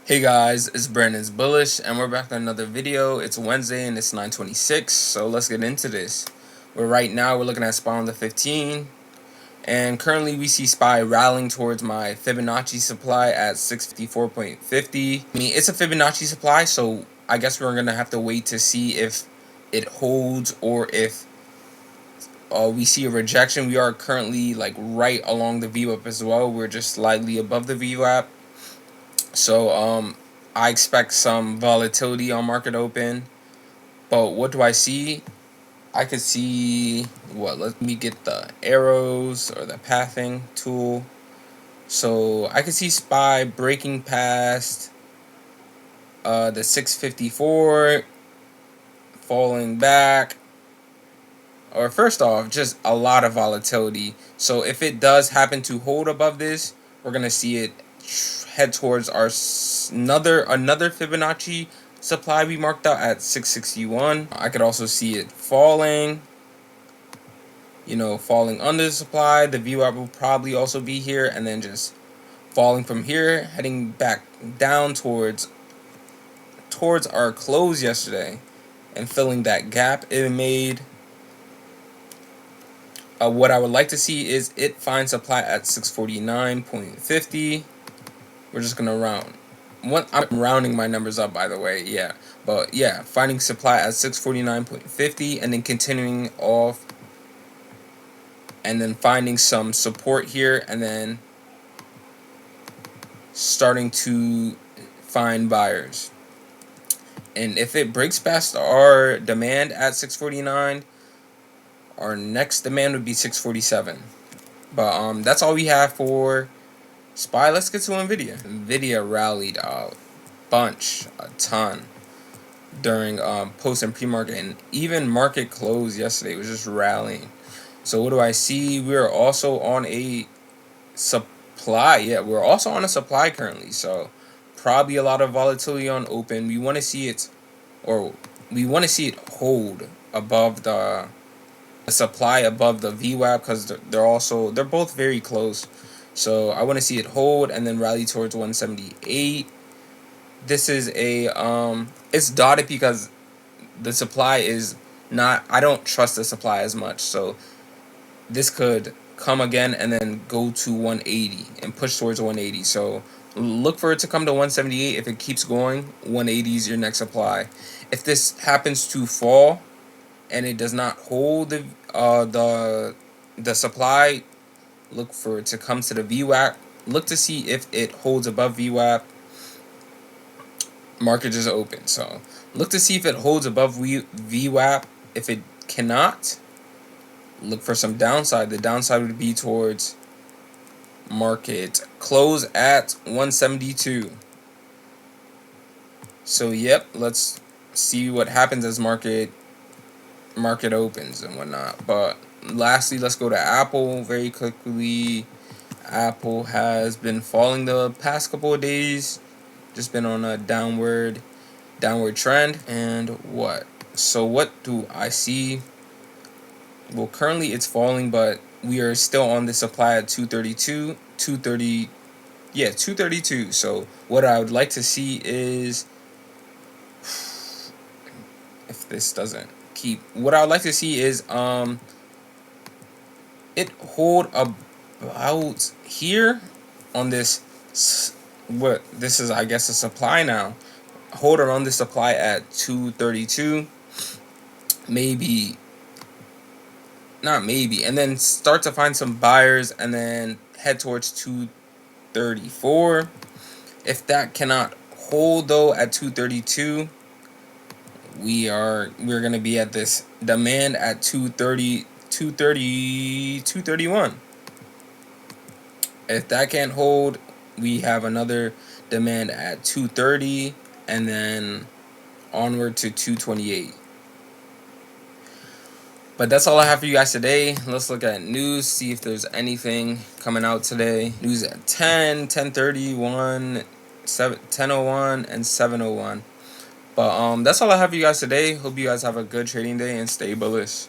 Hey guys, it's Brandon's Bullish, and we're back with another video. It's Wednesday and it's 9:26, so let's get into this. Right now we're looking at SPY on the 15, and currently we see SPY rallying towards my Fibonacci supply at 654.50. I mean, it's a Fibonacci supply, so I guess we're gonna have to wait to see if it holds or if we see a rejection. We are currently like right along the VWAP as well. We're just slightly above the VWAP. So I expect some volatility on market open. But what do I see? I could see let me get the arrows or the pathing tool. So I could see SPY breaking past the 654, falling back. Or first off, just a lot of volatility. So if it does happen to hold above this, we're gonna see it head towards our another Fibonacci supply we marked out at 661. I could also see it falling, falling under the supply. The VWAP will probably also be here, and then just falling from here, heading back down towards our close yesterday and filling that gap it made. What I would like to see is it find supply at 649.50. We're just gonna round. I'm rounding my numbers up, by the way. Yeah, but yeah, finding supply at 649.50 and then continuing off, and then finding some support here, and then starting to find buyers. And if it breaks past our demand at 649, our next demand would be 647. But that's all we have for SPY. Let's get to NVIDIA. NVIDIA rallied a ton during post and pre-market, and even market close yesterday was just rallying. So what do I see? We're also on a supply. Yeah, we're also on a supply currently. So probably a lot of volatility on open. We want to see it, hold above the supply, above the VWAP, because they're both very close. So I want to see it hold and then rally towards 178. This is a it's dotted because the supply is not, I don't trust the supply as much. So this could come again and then go to 180 and push towards 180. So look for it to come to 178. If it keeps going, 180 is your next supply. If this happens to fall and it does not hold the supply, look for it to come to the VWAP. Look to see if it holds above VWAP. Market just open, so look to see if it holds above VWAP. If it cannot, look for some downside. The downside would be towards market close at 172. So yep, let's see what happens as market opens and whatnot. But lastly, let's go to Apple very quickly. Apple has been falling the past couple of days, just been on a downward trend. And what do I see? Well, currently it's falling, but we are still on the supply at 232. So what I would like to see is, if this doesn't keep, what I would like to see is it hold about here on this, this is, I guess, a supply now. Hold around the supply at 232, and then start to find some buyers and then head towards 234. If that cannot hold though at 232, we're going to be at this demand at 231. If that can't hold, we have another demand at 230 and then onward to 228. But that's all I have for you guys today. Let's look at news, see if there's anything coming out today. News at 10, 10:30, 1, 10:01, and 7:01. But that's all I have for you guys today. Hope you guys have a good trading day and stay bullish.